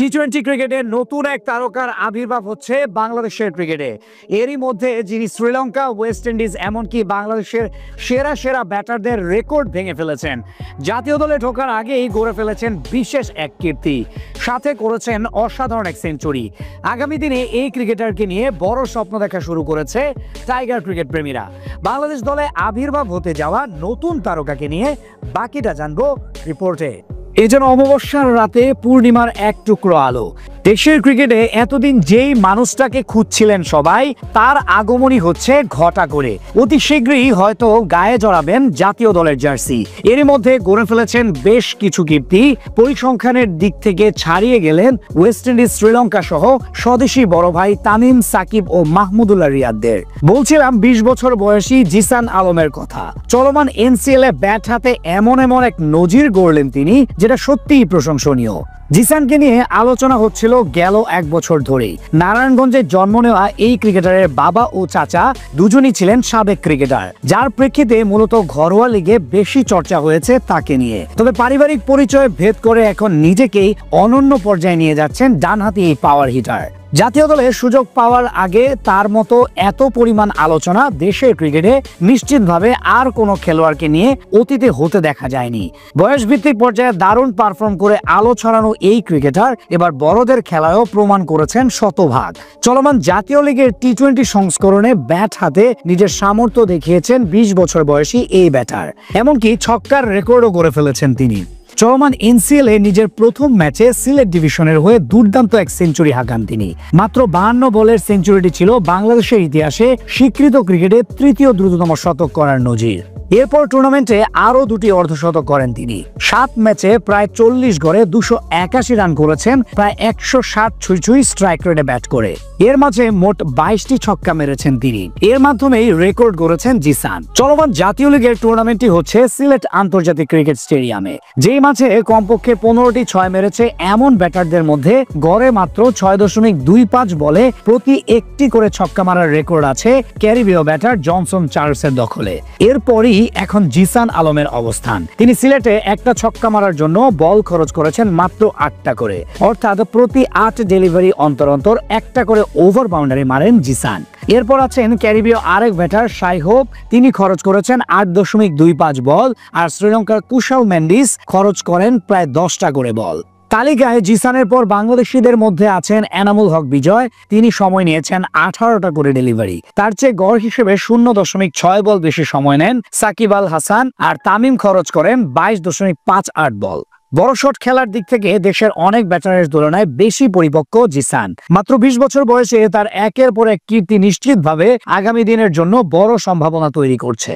টি-20 ক্রিকেটে নতুন এক তারকার আবির্ভাব হচ্ছে বাংলাদেশের ক্রিকেটে। এরই মধ্যে যিনি শ্রীলঙ্কা, ওয়েস্ট ইন্ডিজ এমনকি বাংলাদেশের সেরা সেরা ব্যাটারদের রেকর্ড ভেঙে ফেলেছেন। জাতীয় দলে ঢোকার আগেই গড়ে ফেলেছেন বিশেষ এক কীর্তি, সাথে করেছেন অসাধারণ এক সেঞ্চুরি। আগামী দিনে এই ক্রিকেটারকে নিয়ে বড় স্বপ্ন দেখা শুরু করেছে টাইগার ক্রিকেট প্রেমীরা। বাংলাদেশ দলে আবির্ভাব হতে যাওয়া নতুন তারকাকে নিয়ে বাকিটা জানবো রিপোর্টে। এই যেন অমাবস্যার রাতে পূর্ণিমার এক টুকরো আলো। দেশের ক্রিকেটে এতদিন যেই মানুষটাকে খুঁজছিলেন সবাই, তার আগমনই হচ্ছে ঘটা করে। অতি শীঘ্রই হয়তো গায়ে জড়াবেন জাতীয় দলের জার্সি। এর মধ্যে গড়ে ফেলেছেন বেশ কিছু কীর্তি। পরিসংখ্যানের দিক থেকে ছাড়িয়ে গেলেন ওয়েস্ট ইন্ডিজ, শ্রীলঙ্কা সহ স্বদেশী বড় ভাই তামিম, সাকিব ও মাহমুদুল্লাহ রিয়াদদের। বলছিলাম 20 বছর বয়সী জিসান আলমের কথা। চলমান এনসিএল এ ব্যাট হাতে এমন এক নজির গড়লেন তিনি, যেটা সত্যিই প্রশংসনীয়। জিসানকে নিয়ে আলোচনা হচ্ছিল গেল 1 বছর ধরেই। নারায়ণগঞ্জে জন্ম নেওয়া এই ক্রিকেটারের বাবা ও চাচা দুজনই ছিলেন সাবেক ক্রিকেটার, যার প্রেক্ষিতে মূলত ঘরোয়া লিগে বেশি চর্চা হয়েছে তাকে নিয়ে। তবে পারিবারিক পরিচয় ভেদ করে এখন নিজেকেই অনন্য পর্যায়ে নিয়ে যাচ্ছেন ডানহাতি এই পাওয়ার হিটার। জাতীয় দলে সুযোগ পাওয়ার আগে তার মতো এত পরিমাণ আলোচনা দেশের ক্রিকেটে নিশ্চিতভাবে আর কোনো খেলোয়াড়কে নিয়ে অতীতে হতে দেখা যায়নি। বয়সভিত্তিক পর্যায়ে দারুণ পারফর্ম করে আলো ছড়ানো এই ক্রিকেটার এবার বড়দের খেলায়ও প্রমাণ করেছেন শতভাগ। চলমান জাতীয় লিগের টি-20 সংস্করণে ব্যাট হাতে নিজের সামর্থ্য দেখিয়েছেন 20 বছর বয়সী এই ব্যাটার। এমনকি ছক্কার রেকর্ডও করে ফেলেছেন তিনি। চলমান এনসিএল এ নিজের প্রথম ম্যাচে সিলেট ডিভিশনের হয়ে দুর্দান্ত এক সেঞ্চুরি হাঁকান তিনি। মাত্র 52 বলের সেঞ্চুরিটি ছিল বাংলাদেশের ইতিহাসে স্বীকৃত ক্রিকেটে তৃতীয় দ্রুততম শতক করার নজির। এরপর টুর্নামেন্টে আরো 2টি অর্ধশতক করেন তিনি। 7 ম্যাচে প্রায় 40 গড়ে 281 রান করেছেন, প্রায় 160 ছুঁই স্ট্রাইক রেটে ব্যাট করে। এর মাঝে মোট 22টি ছক্কা মেরেছেন তিনি। এর মাধ্যমেই রেকর্ড গড়েছেন জিসান। চলমান জাতীয় লিগের টুর্নামেন্টটি হচ্ছে সিলেট আন্তর্জাতিক ক্রিকেট স্টেডিয়ামে। যেই মাঝে কমপক্ষে 15টি 6 মেরেছে এমন ব্যাটারদের মধ্যে গড়ে মাত্র 6.25 বলে প্রতি একটি করে ছক্কা মারার রেকর্ড আছে ক্যারিবীয় ব্যাটার জনসন চার্লসের দখলে। এরপরই এখন জিসান আলমের অবস্থান। তিনি সিলেটে একটা ছক্কা মারার জন্য বল খরচ করেছেন মাত্র 8টা করে, অর্থাৎ প্রতি 8 ডেলিভারি অন্তর অন্তর একটা করে ওভার বাউন্ডারি মারেন জিসান। এরপর আছেন ক্যারিবীয় আরেক ব্যাটার শাই হোপ, তিনি খরচ করেছেন 8.25 বল, আর শ্রীলঙ্কার কুশাল মেন্ডিস খরচ করেন প্রায় 10টা করে বল। তালিকায় জিসানের পর বাংলাদেশিদের মধ্যে আছেন এনামুল হক বিজয়, তিনি সময় নিয়েছেন 18টা করে ডেলিভারি। তার চেয়ে গড় হিসেবে 0.6 বল বেশি সময় নেন সাকিব আল হাসান, আর তামিম খরচ করেন 22.58 বল। বড় শট খেলার দিক থেকে দেশের অনেক ব্যাটারের তুলনায় বেশি পরিপক্ক জিসান। মাত্র 20 বছর বয়সে তার একের পর এক কীর্তি নিশ্চিতভাবে আগামী দিনের জন্য বড় সম্ভাবনা তৈরি করছে।